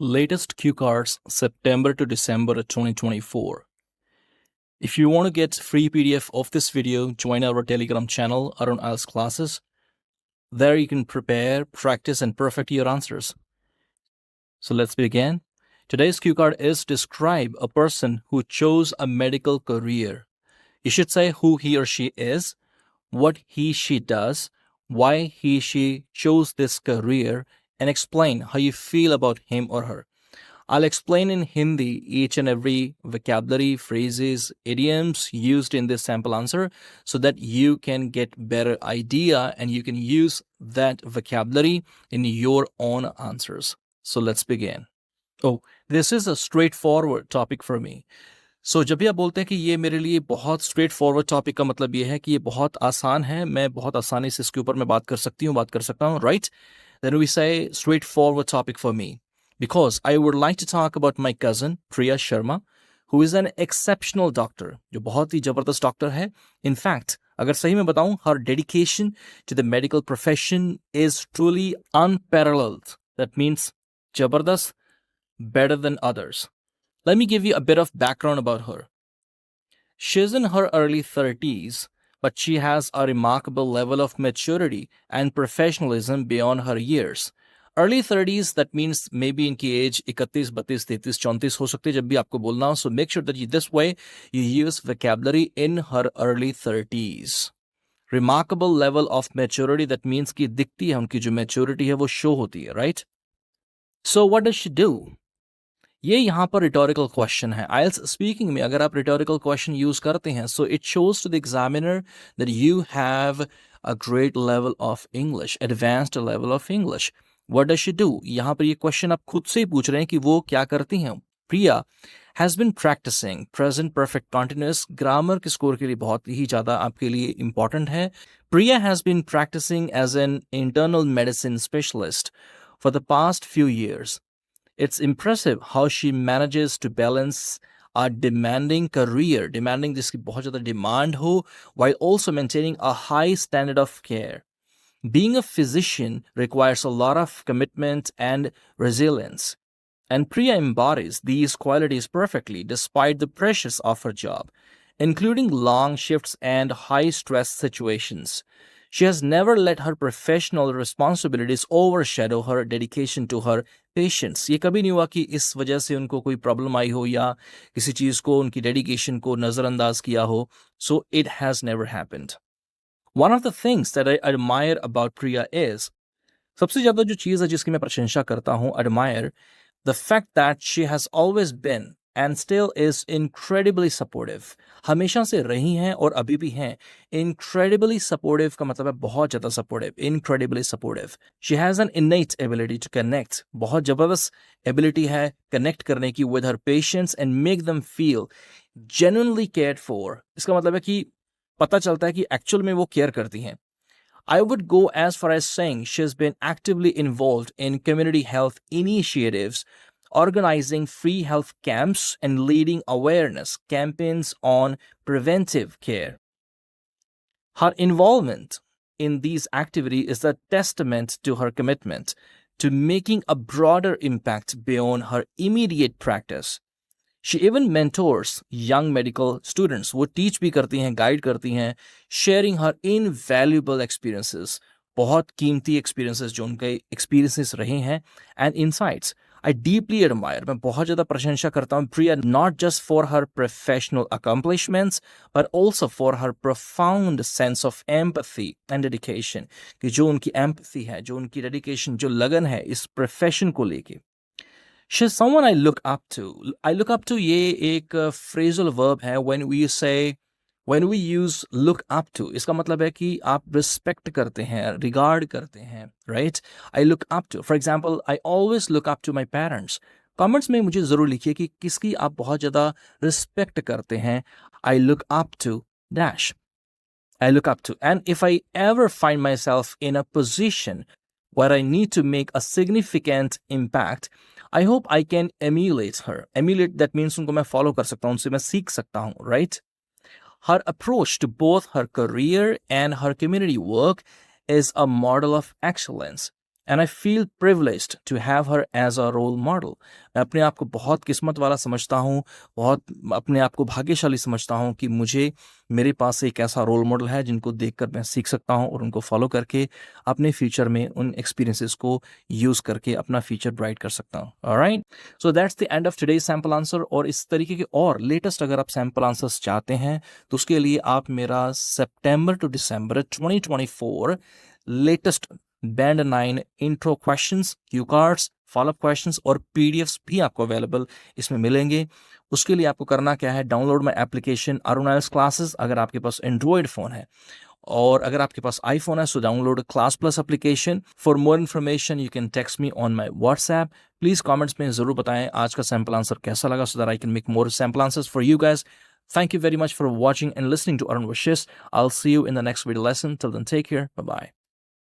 Latest Q cards September to December 2024. If you want to get free PDF of this video, join our Telegram channel Arun IELTS classes. There you can prepare, practice and perfect your answers. So let's begin. Today's Q card is describe a person who chose a medical career. You should say who he or she is, what she does, why she chose this career, and explain how you feel about him or her. I'll explain in Hindi each and every vocabulary, phrases, idioms used in this sample answer so that you can get better idea and you can use that vocabulary in your own answers. So let's begin. Oh, this is a straightforward topic for me. So जब भी आप बोलते हैं कि ये मेरे लिए बहुत स्ट्रेट फॉरवर्ड टॉपिक का मतलब ये है कि ये बहुत आसान है, मैं बहुत आसानी से इसके ऊपर मैं बात कर सकता हूँ, right? Then we say straightforward topic for me. Because I would like to talk about my cousin, Priya Sharma, who is an exceptional doctor, जो बहुत ही जबरदस्त डॉक्टर है. In fact, अगर सही में बताऊं, her dedication to the medical profession is truly unparalleled. That means जबरदस्त, better than others. Let me give you a bit of background about her. She's in her early 30s, but she has a remarkable level of maturity and professionalism beyond her years. Early 30s, that means maybe इनकी age 31, 32, 33, 34 हो सकती है जब भी आपको बोलना हो. So make sure that this way you use vocabulary in her early 30s. Remarkable level of maturity, that means कि दिखती है उनकी जो maturity है वो show होती है, right? So what does she do? ये यहाँ पर rhetorical question है. IELTS speaking में अगर आप rhetorical question use करते हैं, so it shows to the examiner that you have a great level of English, advanced level of English. What does she do? यहाँ पर ये question आप खुद से ही पूछ रहे हैं कि वो क्या करती हैं. Priya has been practicing present perfect continuous. grammar के score के लिए बहुत ही ज़्यादा आपके लिए important है. Priya has been practicing as an internal medicine specialist for the past few years. It's impressive how she manages to balance a demanding career, demanding जिसकी बहुत ज़्यादा demand हो, while also maintaining a high standard of care. Being a physician requires a lot of commitment and resilience. And Priya embodies these qualities perfectly despite the pressures of her job, including long shifts and high-stress situations. She has never let her professional responsibilities overshadow her dedication to her patients. ये कभी नहीं हुआ कि इस वजह से उनको कोई प्रॉब्लम आई हो या किसी चीज़ को उनकी डेडिकेशन को नज़रअंदाज किया हो. So it has never happened. One of the things that I admire about Priya is, सबसे ज़्यादा जो चीज़ है जिसकी मैं प्रशंसा करता हूँ, admire, the fact that she has always been and still is incredibly supportive. हमेशा से रही हैं और अभी भी हैं. Incredibly supportive का मतलब है बहुत ज़्यादा supportive. Incredibly supportive. She has an innate ability to connect. बहुत ज़बरदस्त ability है connect करने की with her patients and make them feel genuinely cared for. इसका मतलब है कि पता चलता है कि एक्चुअल में वो केयर करती हैं. I would go as far as saying she's been actively involved in community health initiatives, organizing free health camps, and leading awareness campaigns on preventive care. Her involvement in these activities is a testament to her commitment to making a broader impact beyond her immediate practice. She even mentors young medical students. वो teach भी करती हैं, guide करती हैं, sharing her invaluable experiences. बहुत कीमती experiences जो उनके experiences रहे हैं and insights. I deeply admire, मैं बहुत ज़्यादा प्रशंसा करता हूँ Priya, not just for her professional accomplishments, but also for her profound sense of empathy and dedication. कि जो उनकी empathy है, जो उनकी dedication, जो लगन है इस profession को लेके. She's someone I look up to. I look up to ये एक phrasal verb है when we use look up to. इसका मतलब है कि आप respect करते हैं, regard करते हैं, right? I look up to. For example, I always look up to my parents. Comments में मुझे ज़रूर लिखिए कि किसकी आप बहुत ज़्यादा respect करते हैं. I look up to dash. I look up to. And if I ever find myself in a position where I need to make a significant impact, I hope I can emulate her. Emulate, that means उनको मैं follow कर सकता हूँ, उनसे मैं सीख सकता हूँ, right? Her approach to both her career and her community work is a model of excellence. And I feel privileged to have her as a role model. मैं अपने आप को बहुत किस्मत वाला समझता हूँ, बहुत अपने आप को भाग्यशाली समझता हूँ कि मुझे मेरे पास एक ऐसा रोल मॉडल है जिनको देखकर मैं सीख सकता हूँ और उनको फॉलो करके अपने फ्यूचर में उन एक्सपीरियंसेस को यूज़ करके अपना फ्यूचर ब्राइट कर सकता हूँ। Alright, so that's the end of today's sample answer. और इस तरीके के और लेटेस्ट अगर आप सैम्पल आंसर्स चाहते हैं तो उसके लिए आप मेरा September to December 2024 latest band 9 intro questions, cue cards, follow up questions और पीडीएफ्स भी आपको अवेलेबल इसमें मिलेंगे। उसके लिए आपको करना क्या है, डाउनलोड माय एप्लीकेशन अरुण आइल्स क्लासेस अगर आपके पास एंड्रॉयड फ़ोन है, और अगर आपके पास आईफोन है so download class plus application. For more information you can text me on my WhatsApp. Please comments में ज़रूर बताएं आज का सैम्पल आंसर कैसा लगा, so that I can make more sample answers for you guys. Thank you very much for watching and listening to Arun Wishes. I'll see you in the next video lesson. Till then, take care. Bye-bye.